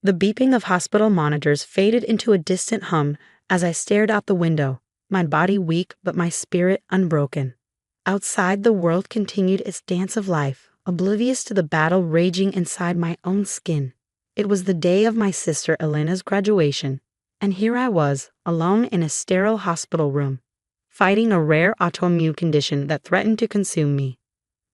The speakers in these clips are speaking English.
The beeping of hospital monitors faded into a distant hum as I stared out the window, my body weak but my spirit unbroken. Outside, the world continued its dance of life, oblivious to the battle raging inside my own skin. It was the day of my sister Elena's graduation, and here I was, alone in a sterile hospital room, fighting a rare autoimmune condition that threatened to consume me.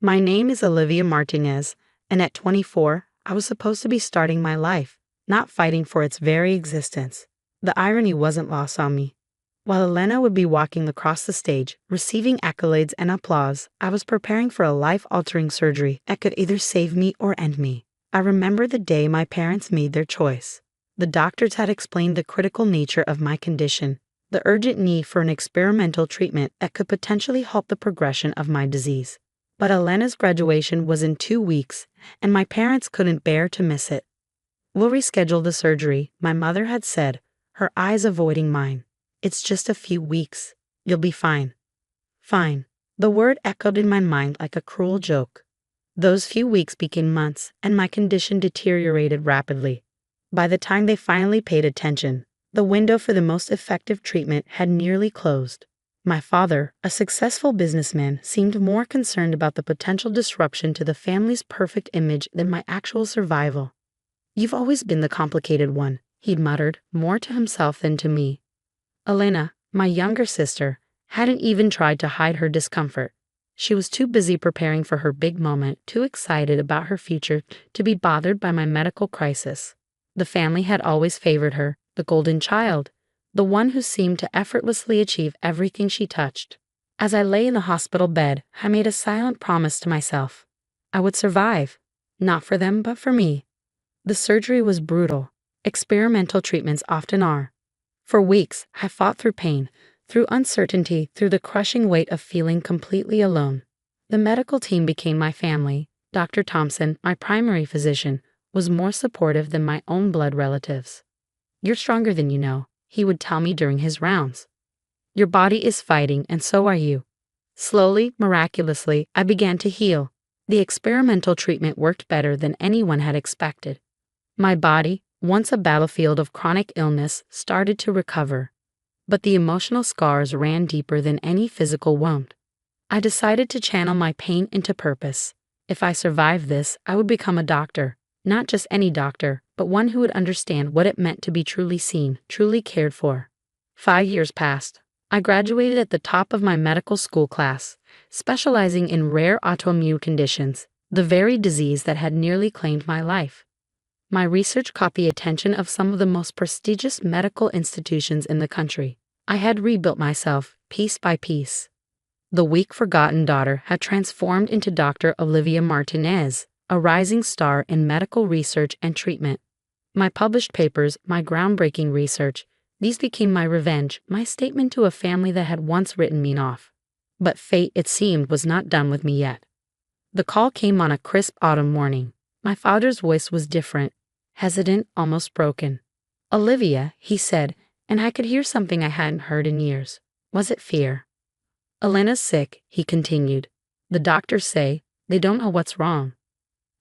My name is Olivia Martinez, and at 24, I was supposed to be starting my life, not fighting for its very existence. The irony wasn't lost on me. While Elena would be walking across the stage, receiving accolades and applause, I was preparing for a life-altering surgery that could either save me or end me. I remember the day my parents made their choice. The doctors had explained the critical nature of my condition, the urgent need for an experimental treatment that could potentially halt the progression of my disease. But Elena's graduation was in 2 weeks, and my parents couldn't bear to miss it. "We'll reschedule the surgery," my mother had said, her eyes avoiding mine. "It's just a few weeks. You'll be fine." Fine. The word echoed in my mind like a cruel joke. Those few weeks became months, and my condition deteriorated rapidly. By the time they finally paid attention, the window for the most effective treatment had nearly closed. My father, a successful businessman, seemed more concerned about the potential disruption to the family's perfect image than my actual survival. "You've always been the complicated one," he'd muttered, more to himself than to me. Elena, my younger sister, hadn't even tried to hide her discomfort. She was too busy preparing for her big moment, too excited about her future to be bothered by my medical crisis. The family had always favored her, the golden child, the one who seemed to effortlessly achieve everything she touched. As I lay in the hospital bed, I made a silent promise to myself. I would survive, not for them but for me. The surgery was brutal. Experimental treatments often are. For weeks, I fought through pain, through uncertainty, through the crushing weight of feeling completely alone. The medical team became my family. Dr. Thompson, my primary physician, was more supportive than my own blood relatives. "You're stronger than you know," he would tell me during his rounds. "Your body is fighting, and so are you." Slowly, miraculously, I began to heal. The experimental treatment worked better than anyone had expected. My body, once a battlefield of chronic illness, started to recover. But the emotional scars ran deeper than any physical wound. I decided to channel my pain into purpose. If I survived this, I would become a doctor. Not just any doctor, but one who would understand what it meant to be truly seen, truly cared for. 5 years passed. I graduated at the top of my medical school class, specializing in rare autoimmune conditions, the very disease that had nearly claimed my life. My research caught the attention of some of the most prestigious medical institutions in the country. I had rebuilt myself, piece by piece. The weak, forgotten daughter had transformed into Dr. Olivia Martinez, a rising star in medical research and treatment. My published papers, my groundbreaking research, these became my revenge, my statement to a family that had once written me off. But fate, it seemed, was not done with me yet. The call came on a crisp autumn morning. My father's voice was different, hesitant, almost broken. "Olivia," he said, and I could hear something I hadn't heard in years. Was it fear? "Elena's sick," he continued. "The doctors say they don't know what's wrong."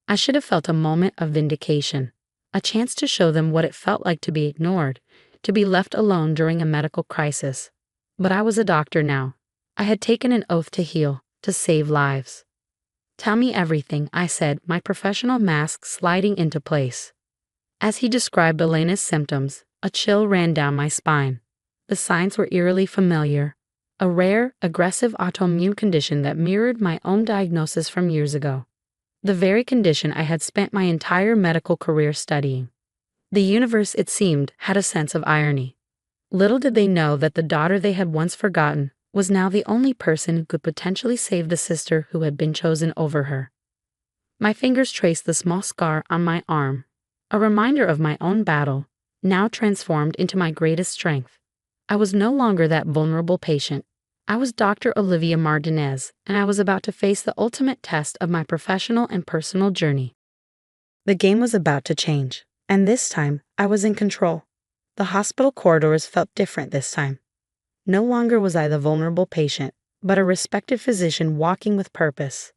I should have felt a moment of vindication, a chance to show them what it felt like to be ignored, to be left alone during a medical crisis. But I was a doctor now. I had taken an oath to heal, to save lives. "Tell me everything," I said, my professional mask sliding into place. As he described Elena's symptoms, a chill ran down my spine. The signs were eerily familiar. A rare, aggressive autoimmune condition that mirrored my own diagnosis from years ago. The very condition I had spent my entire medical career studying. The universe, it seemed, had a sense of irony. Little did they know that the daughter they had once forgotten was now the only person who could potentially save the sister who had been chosen over her. My fingers traced the small scar on my arm, a reminder of my own battle, now transformed into my greatest strength. I was no longer that vulnerable patient. I was Dr. Olivia Martinez, and I was about to face the ultimate test of my professional and personal journey. The game was about to change, and this time I was in control. The hospital corridors felt different this time. No longer was I the vulnerable patient, but a respected physician walking with purpose.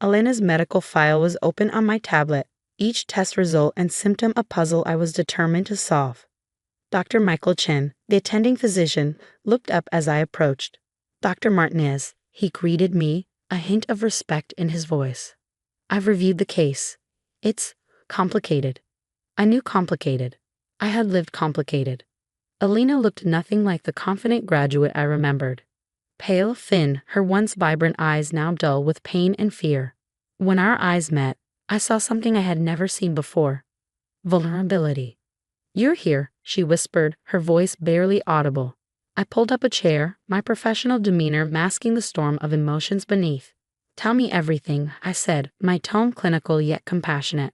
Elena's medical file was open on my tablet, each test result and symptom a puzzle I was determined to solve. Dr. Michael Chen, the attending physician, looked up as I approached. Dr. Martinez, he greeted me, a hint of respect in his voice. I've reviewed the case. It's complicated. I knew complicated. I had lived complicated. Alina looked nothing like the confident graduate I remembered. Pale, thin, her once vibrant eyes now dull with pain and fear. When our eyes met, I saw something I had never seen before. Vulnerability. "You're here," she whispered, her voice barely audible. I pulled up a chair, my professional demeanor masking the storm of emotions beneath. "Tell me everything," I said, my tone clinical yet compassionate.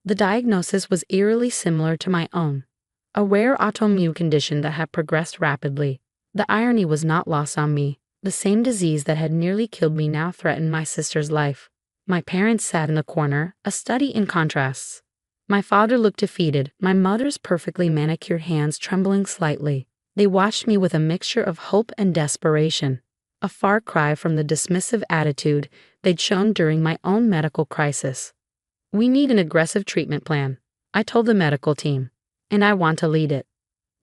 The diagnosis was eerily similar to my own. A rare autoimmune condition that had progressed rapidly. The irony was not lost on me. The same disease that had nearly killed me now threatened my sister's life. My parents sat in the corner, a study in contrasts. My father looked defeated, my mother's perfectly manicured hands trembling slightly. They watched me with a mixture of hope and desperation, a far cry from the dismissive attitude they'd shown during my own medical crisis. "We need an aggressive treatment plan," I told the medical team, "and I want to lead it."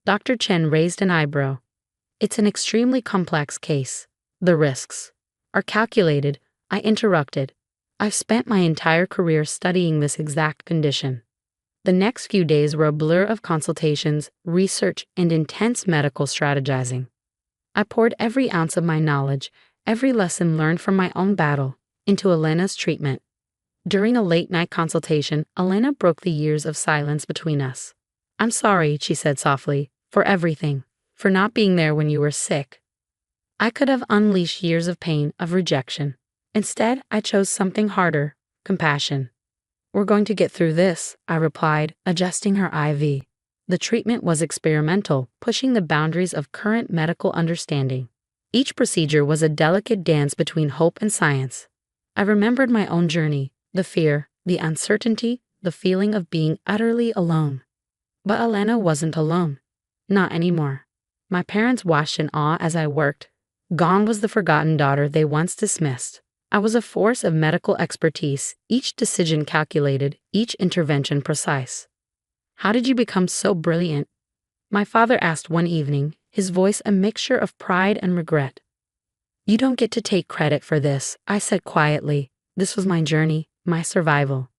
Dr. Chen raised an eyebrow. "It's an extremely complex case. The risks are calculated," I interrupted. "I've spent my entire career studying this exact condition." The next few days were a blur of consultations, research, and intense medical strategizing. I poured every ounce of my knowledge, every lesson learned from my own battle, into Elena's treatment. During a late-night consultation, Elena broke the years of silence between us. "I'm sorry," she said softly, "for everything, for not being there when you were sick." I could have unleashed years of pain, of rejection. Instead, I chose something harder: compassion. "We're going to get through this," I replied, adjusting her IV. The treatment was experimental, pushing the boundaries of current medical understanding. Each procedure was a delicate dance between hope and science. I remembered my own journey, the fear, the uncertainty, the feeling of being utterly alone. But Elena wasn't alone. Not anymore. My parents watched in awe as I worked. Gone was the forgotten daughter they once dismissed. I was a force of medical expertise, each decision calculated, each intervention precise. "How did you become so brilliant?" my father asked one evening, his voice a mixture of pride and regret. "You don't get to take credit for this," I said quietly. "This was my journey, my survival."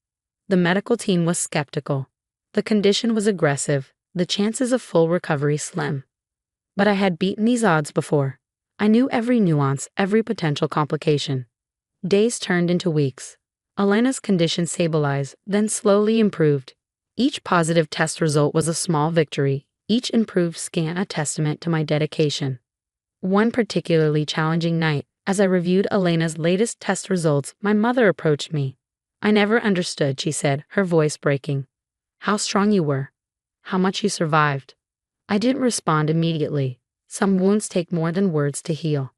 The medical team was skeptical. The condition was aggressive, the chances of full recovery slim. But I had beaten these odds before. I knew every nuance, every potential complication. Days turned into weeks. Elena's condition stabilized, then slowly improved. Each positive test result was a small victory, each improved scan a testament to my dedication. One particularly challenging night, as I reviewed Elena's latest test results, my mother approached me. "I never understood," she said, her voice breaking. "How strong you were. How much you survived." I didn't respond immediately. Some wounds take more than words to heal.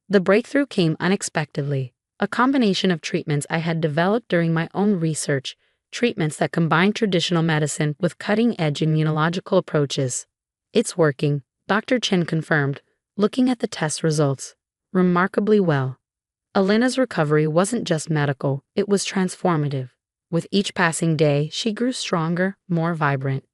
The breakthrough came unexpectedly. A combination of treatments I had developed during my own research, treatments that combine traditional medicine with cutting-edge immunological approaches. "It's working," Dr. Chen confirmed, looking at the test results. "Remarkably well." Elena's recovery wasn't just medical, it was transformative. With each passing day, she grew stronger, more vibrant.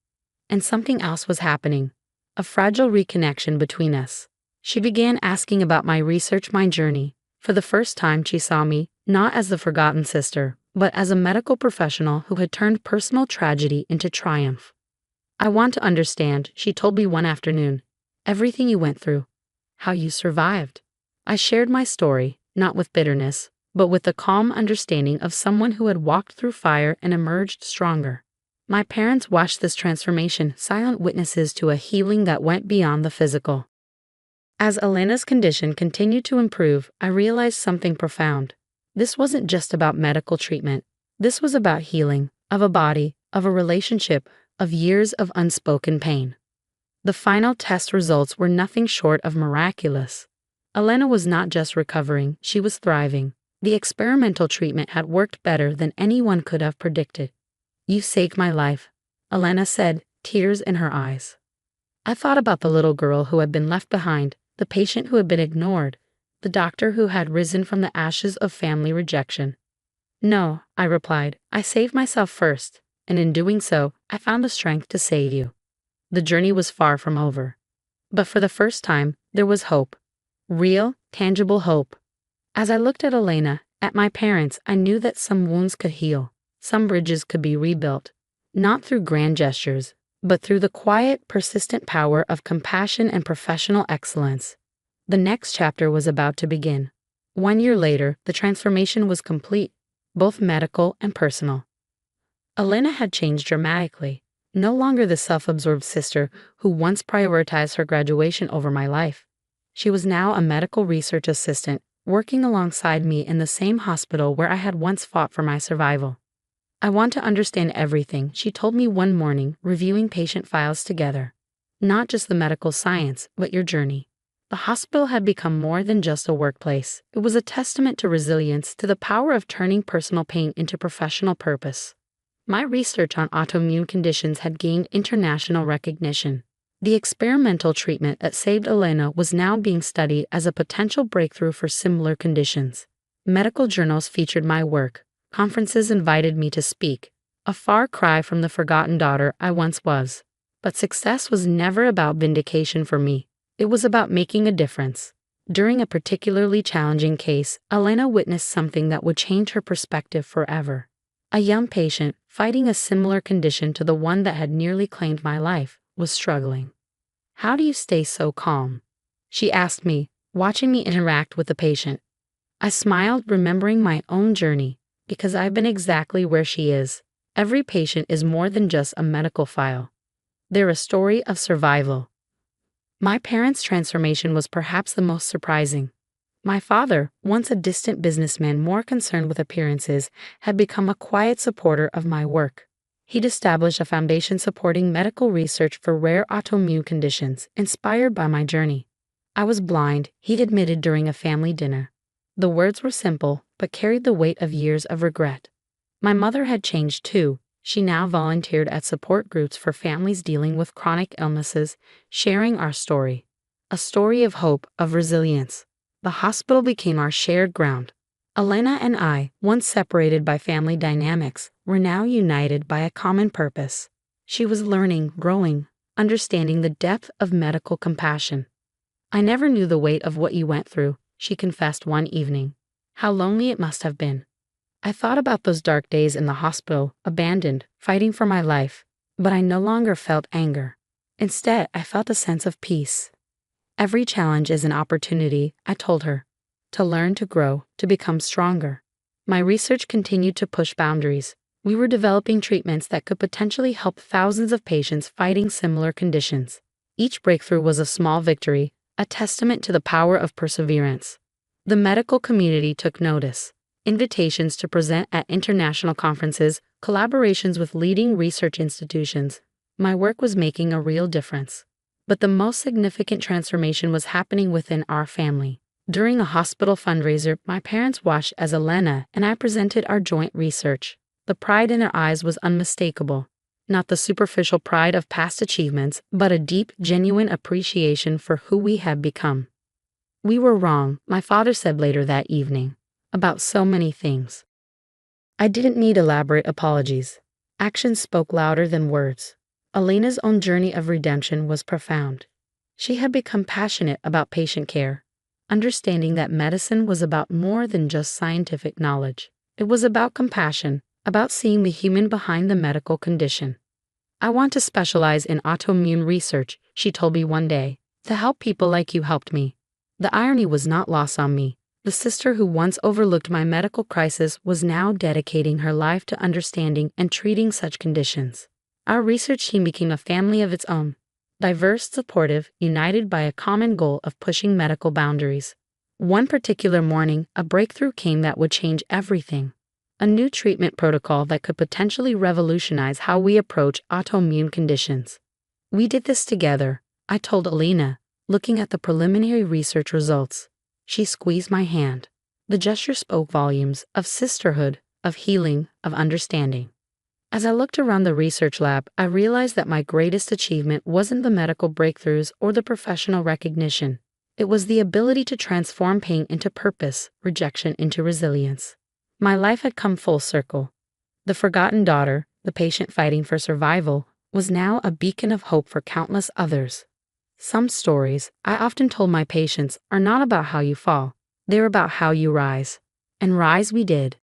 And something else was happening. A fragile reconnection between us. She began asking about my research, my journey. For the first time, she saw me, not as the forgotten sister, but as a medical professional who had turned personal tragedy into triumph. "I want to understand," she told me one afternoon. "Everything you went through. How you survived." I shared my story, not with bitterness, but with the calm understanding of someone who had walked through fire and emerged stronger. My parents watched this transformation, silent witnesses to a healing that went beyond the physical. As Elena's condition continued to improve, I realized something profound. This wasn't just about medical treatment. This was about healing, of a body, of a relationship, of years of unspoken pain. The final test results were nothing short of miraculous. Elena was not just recovering, she was thriving. The experimental treatment had worked better than anyone could have predicted. "You saved my life," Elena said, tears in her eyes. I thought about the little girl who had been left behind, the patient who had been ignored, the doctor who had risen from the ashes of family rejection. "No," I replied, "I saved myself first. and in doing so, I found the strength to save you. The journey was far from over. But for the first time, there was hope. Real, tangible hope. As I looked at Elena, at my parents, I knew that some wounds could heal, some bridges could be rebuilt, not through grand gestures, but through the quiet, persistent power of compassion and professional excellence. The next chapter was about to begin. 1 year later, the transformation was complete, both medical and personal. Elena had changed dramatically, no longer the self-absorbed sister who once prioritized her graduation over my life. She was now a medical research assistant, working alongside me in the same hospital where I had once fought for my survival. "I want to understand everything," she told me one morning, reviewing patient files together. "Not just the medical science, but your journey." The hospital had become more than just a workplace. It was a testament to resilience, to the power of turning personal pain into professional purpose. My research on autoimmune conditions had gained international recognition. The experimental treatment that saved Elena was now being studied as a potential breakthrough for similar conditions. Medical journals featured my work. Conferences invited me to speak. A far cry from the forgotten daughter I once was. But success was never about vindication for me. It was about making a difference. During a particularly challenging case, Elena witnessed something that would change her perspective forever. A young patient, fighting a similar condition to the one that had nearly claimed my life, was struggling. "How do you stay so calm?" she asked me, watching me interact with the patient. I smiled, remembering my own journey, because I've been exactly where she is. Every patient is more than just a medical file. They're a story of survival. My parents' transformation was perhaps the most surprising. My father, once a distant businessman more concerned with appearances, had become a quiet supporter of my work. He'd established a foundation supporting medical research for rare autoimmune conditions, inspired by my journey. "I was blind," he'd admitted during a family dinner. The words were simple, but carried the weight of years of regret. My mother had changed too. She now volunteered at support groups for families dealing with chronic illnesses, sharing our story. A story of hope, of resilience. The hospital became our shared ground. Elena and I, once separated by family dynamics, were now united by a common purpose. She was learning, growing, understanding the depth of medical compassion. "I never knew the weight of what you went through," she confessed one evening. "How lonely it must have been. I thought about those dark days in the hospital, abandoned, fighting for my life, but I no longer felt anger. Instead, I felt a sense of peace. Every challenge is an opportunity," I told her, "to learn, to grow, to become stronger." My research continued to push boundaries. We were developing treatments that could potentially help thousands of patients fighting similar conditions. Each breakthrough was a small victory, a testament to the power of perseverance. The medical community took notice. Invitations to present at international conferences, collaborations with leading research institutions. My work was making a real difference. But the most significant transformation was happening within our family. During a hospital fundraiser, my parents watched as Elena and I presented our joint research. The pride in their eyes was unmistakable. Not the superficial pride of past achievements, but a deep, genuine appreciation for who we had become. "We were wrong," my father said later that evening. About so many things. I didn't need elaborate apologies. Actions spoke louder than words. Elena's own journey of redemption was profound. She had become passionate about patient care, understanding that medicine was about more than just scientific knowledge. It was about compassion, about seeing the human behind the medical condition. "I want to specialize in autoimmune research," she told me one day, "to help people like you helped me." The irony was not lost on me. The sister who once overlooked my medical crisis was now dedicating her life to understanding and treating such conditions. Our research team became a family of its own, diverse, supportive, united by a common goal of pushing medical boundaries. One particular morning, a breakthrough came that would change everything. A new treatment protocol that could potentially revolutionize how we approach autoimmune conditions. "We did this together," I told Elena, looking at the preliminary research results. She squeezed my hand. The gesture spoke volumes of sisterhood, of healing, of understanding. As I looked around the research lab, I realized that my greatest achievement wasn't the medical breakthroughs or the professional recognition. It was the ability to transform pain into purpose, rejection into resilience. My life had come full circle. The forgotten daughter, The patient fighting for survival was now a beacon of hope for countless others. Some stories I often told my patients are not about how you fall, they're about how you rise. And rise we did.